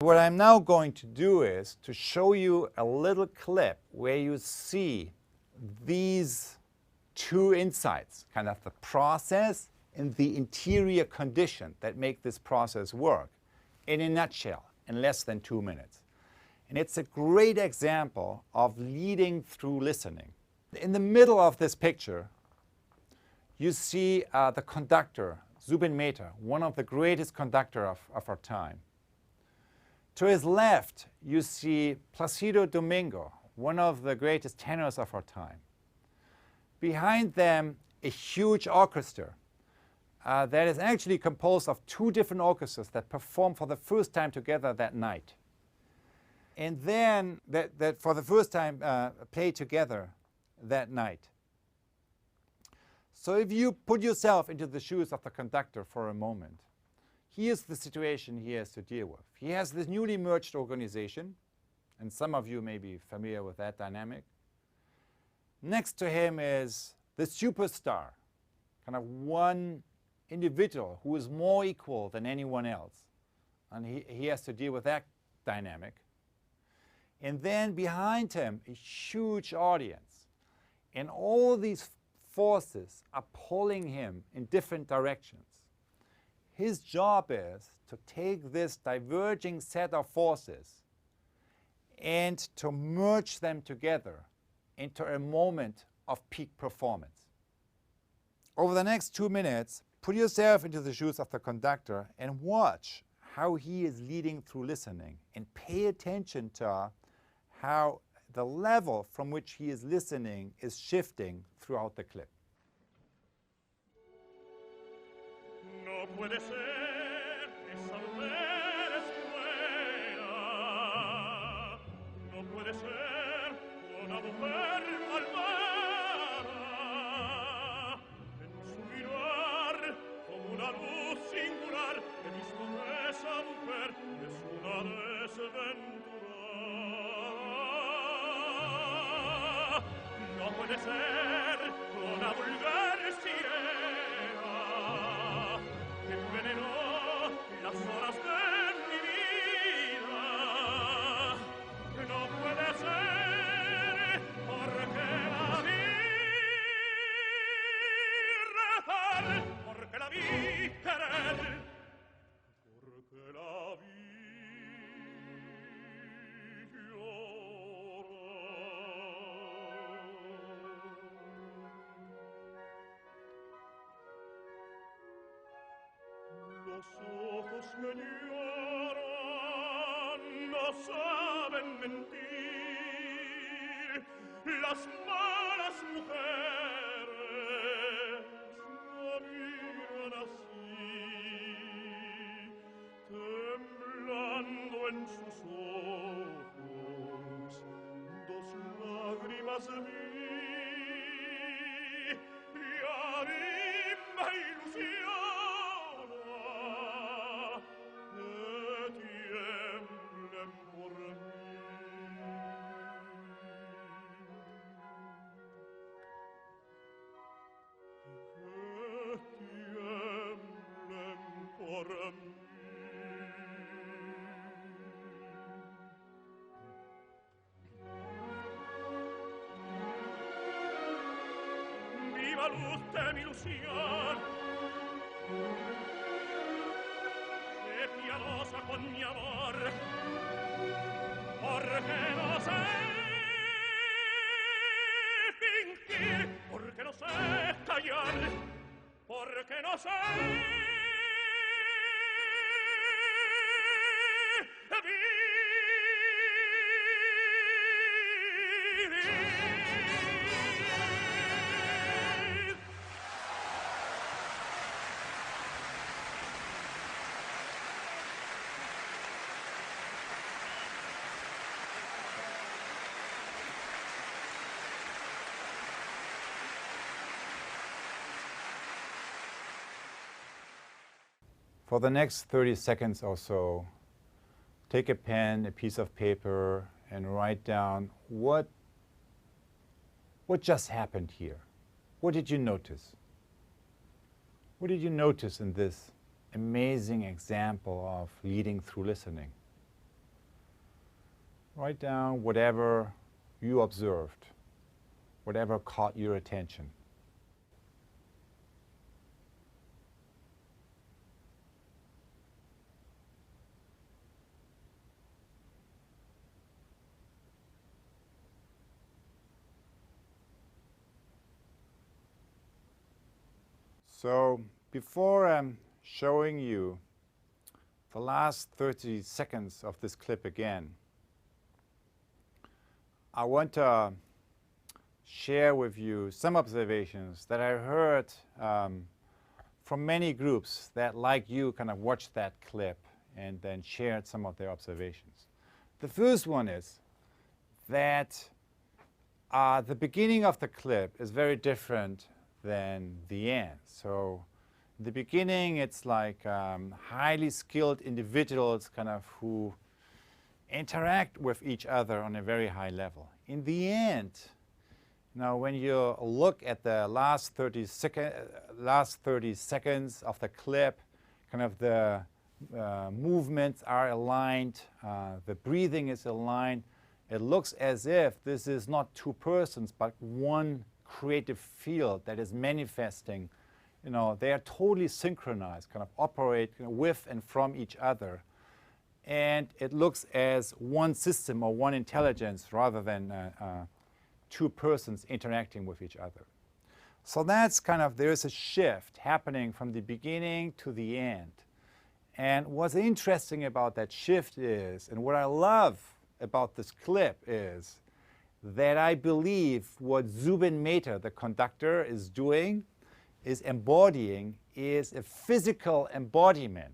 what I'm now going to do is to show you a little clip where you see these two insights, kind of the process and the interior condition that make this process work, in a nutshell, in less than 2 minutes. And it's a great example of leading through listening. In the middle of this picture, you see the conductor, Zubin Mehta, one of the greatest conductors of our time. To his left, you see Placido Domingo, one of the greatest tenors of our time. Behind them, a huge orchestra that is actually composed of two different orchestras that perform for the first time together that night. And then that for the first time play together that night. So if you put yourself into the shoes of the conductor for a moment, here's the situation he has to deal with. He has this newly merged organization, and some of you may be familiar with that dynamic. Next to him is the superstar, kind of one individual who is more equal than anyone else. And he has to deal with that dynamic. And then behind him, a huge audience. And all these forces are pulling him in different directions. His job is to take this diverging set of forces and to merge them together into a moment of peak performance. Over the next 2 minutes, put yourself into the shoes of the conductor and watch how he is leading through listening, and pay attention to how the level from which he is listening is shifting throughout the clip. No puede ser, esa mujer es buena. No puede ser una mujer malvada. En su mirar, como una luz singular, he visto que esa mujer es una desventurada. No puede ser una vulgar sirena que envenenó las horas de mi vida. No puede ser porque la vi rezar, porque la vi querer, porque la vi Los ojos que lloran no saben mentir. Las malas mujeres no miran así, temblando en sus ojos dos lágrimas de mí. Y a mí me ilusiona viva luz de mi ilusión, sé piadosa con mi amor, porque no sé fingir, porque no sé callar, porque no sé For the next 30 seconds or so, take a pen, a piece of paper, and write down what just happened here. What did you notice? What did you notice in this amazing example of leading through listening? Write down whatever you observed, whatever caught your attention. So before showing you the last 30 seconds of this clip again, I want to share with you some observations that I heard from many groups that, like you, kind of watched that clip and then shared some of their observations. The first one is that the beginning of the clip is very different than the end. So in the beginning, it's like highly skilled individuals kind of who interact with each other on a very high level. In the end, now when you look at the last 30 seconds of the clip, kind of the movements are aligned, the breathing is aligned. It looks as if this is not two persons, but one creative field that is manifesting. You know, they are totally synchronized, kind of operate with and from each other. And it looks as one system or one intelligence rather than two persons interacting with each other. So that's kind of, there is a shift happening from the beginning to the end. And what's interesting about that shift is, and what I love about this clip is, that I believe what Zubin Mehta, the conductor, is doing, is embodying, is a physical embodiment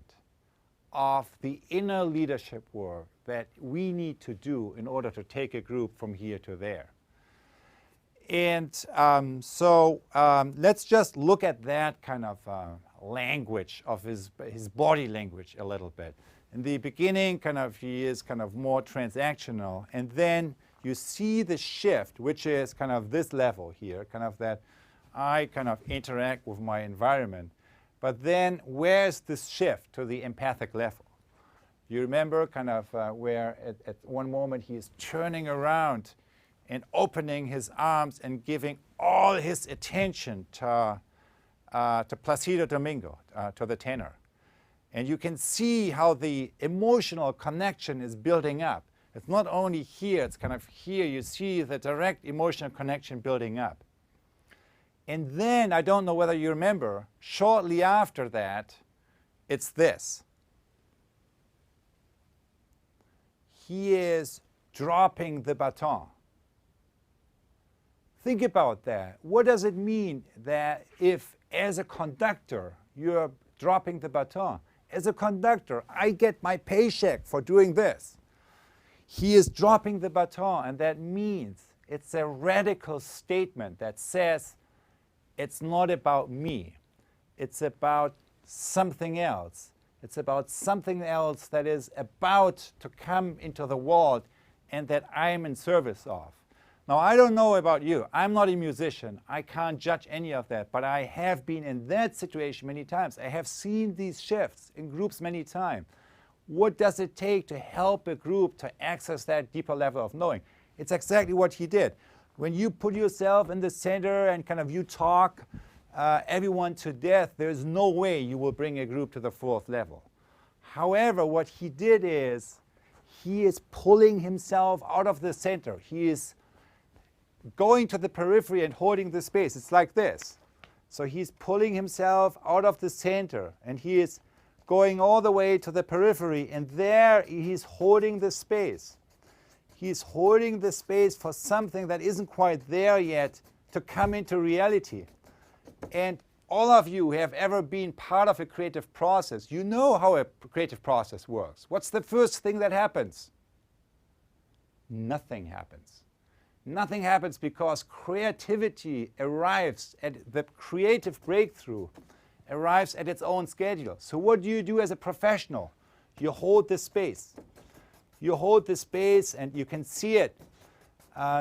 of the inner leadership work that we need to do in order to take a group from here to there. And let's just look at that kind of language of his body language a little bit. In the beginning, kind of he is kind of more transactional, and then you see the shift, which is kind of this level here, kind of that I kind of interact with my environment. But then where's this shift to the empathic level? You remember kind of where at one moment he is turning around and opening his arms and giving all his attention to Placido Domingo, to the tenor. And you can see how the emotional connection is building up. It's not only here, it's kind of here. You see the direct emotional connection building up. And then, I don't know whether you remember, shortly after that, it's this. He is dropping the baton. Think about that. What does it mean that if, as a conductor, you're dropping the baton? As a conductor, I get my paycheck for doing this. He is dropping the baton, and that means it's a radical statement that says it's not about me. It's about something else. It's about something else that is about to come into the world and that I'm in service of. Now, I don't know about you. I'm not a musician. I can't judge any of that, but I have been in that situation many times. I have seen these shifts in groups many times. What does it take to help a group to access that deeper level of knowing? It's exactly what he did. When you put yourself in the center and kind of you talk everyone to death, there's no way you will bring a group to the fourth level. However, what he did is he is pulling himself out of the center. He is going to the periphery and holding the space. It's like this. So he's pulling himself out of the center and he is going all the way to the periphery, and there he's holding the space. He's holding the space for something that isn't quite there yet to come into reality. And all of you who have ever been part of a creative process, you know how a creative process works. What's the first thing that happens? Nothing happens. Nothing happens because creativity arrives at the creative breakthrough, arrives at its own schedule. So what do you do as a professional? You hold the space. You hold the space and you can see it.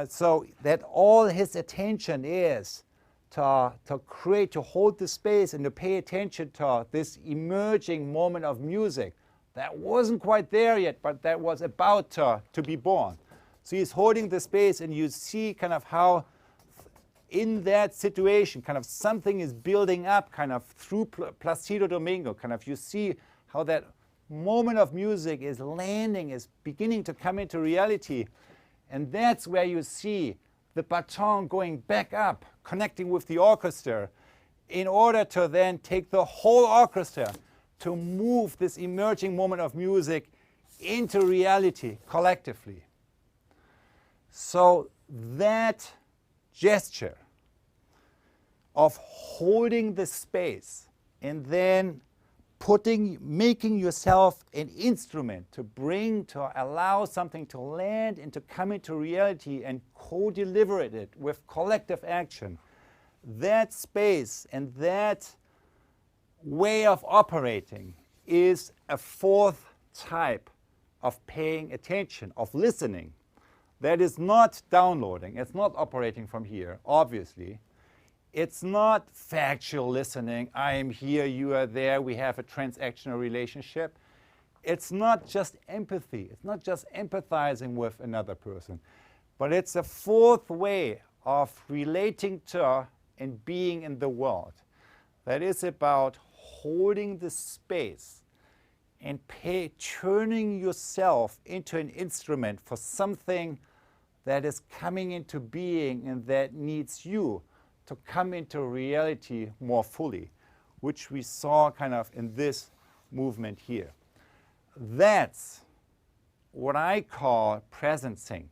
So that all his attention is to create, to hold the space and to pay attention to this emerging moment of music that wasn't quite there yet, but that was about to be born. So he's holding the space, and you see kind of how in that situation, kind of something is building up kind of through Placido Domingo. Kind of you see how that moment of music is landing, is beginning to come into reality. And that's where you see the baton going back up, connecting with the orchestra, in order to then take the whole orchestra to move this emerging moment of music into reality collectively. So that gesture of holding the space and then making yourself an instrument to allow something to land and to come into reality and co-deliver it with collective action, that space and that way of operating is a fourth type of paying attention, of listening. That is not downloading. It's not operating from here, obviously. It's not factual listening. I am here, you are there, we have a transactional relationship. It's not just empathy. It's not just empathizing with another person. But it's a fourth way of relating to and being in the world. That is about holding the space and turning yourself into an instrument for something that is coming into being and that needs you to come into reality more fully, which we saw kind of in this movement here. That's what I call presencing,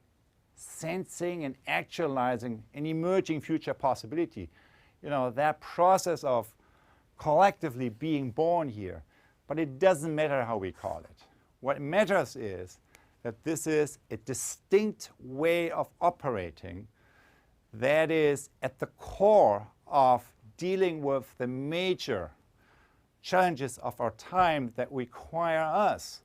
sensing and actualizing an emerging future possibility. You know, that process of collectively being born here. But it doesn't matter how we call it. What matters is that this is a distinct way of operating that is at the core of dealing with the major challenges of our time that require us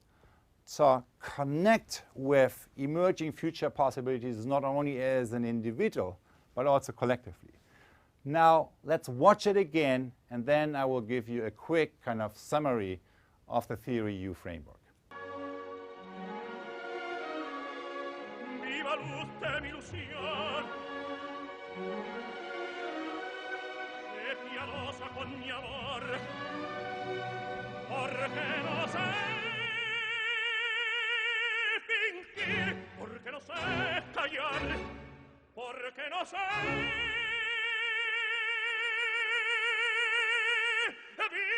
to connect with emerging future possibilities not only as an individual, but also collectively. Now, let's watch it again, and then I will give you a quick kind of summary of the Theory U framework. Viva luz de mi ilusión, sé piadosa con mi amor, porque no sé fingir, porque no sé callar, porque no sé vivir.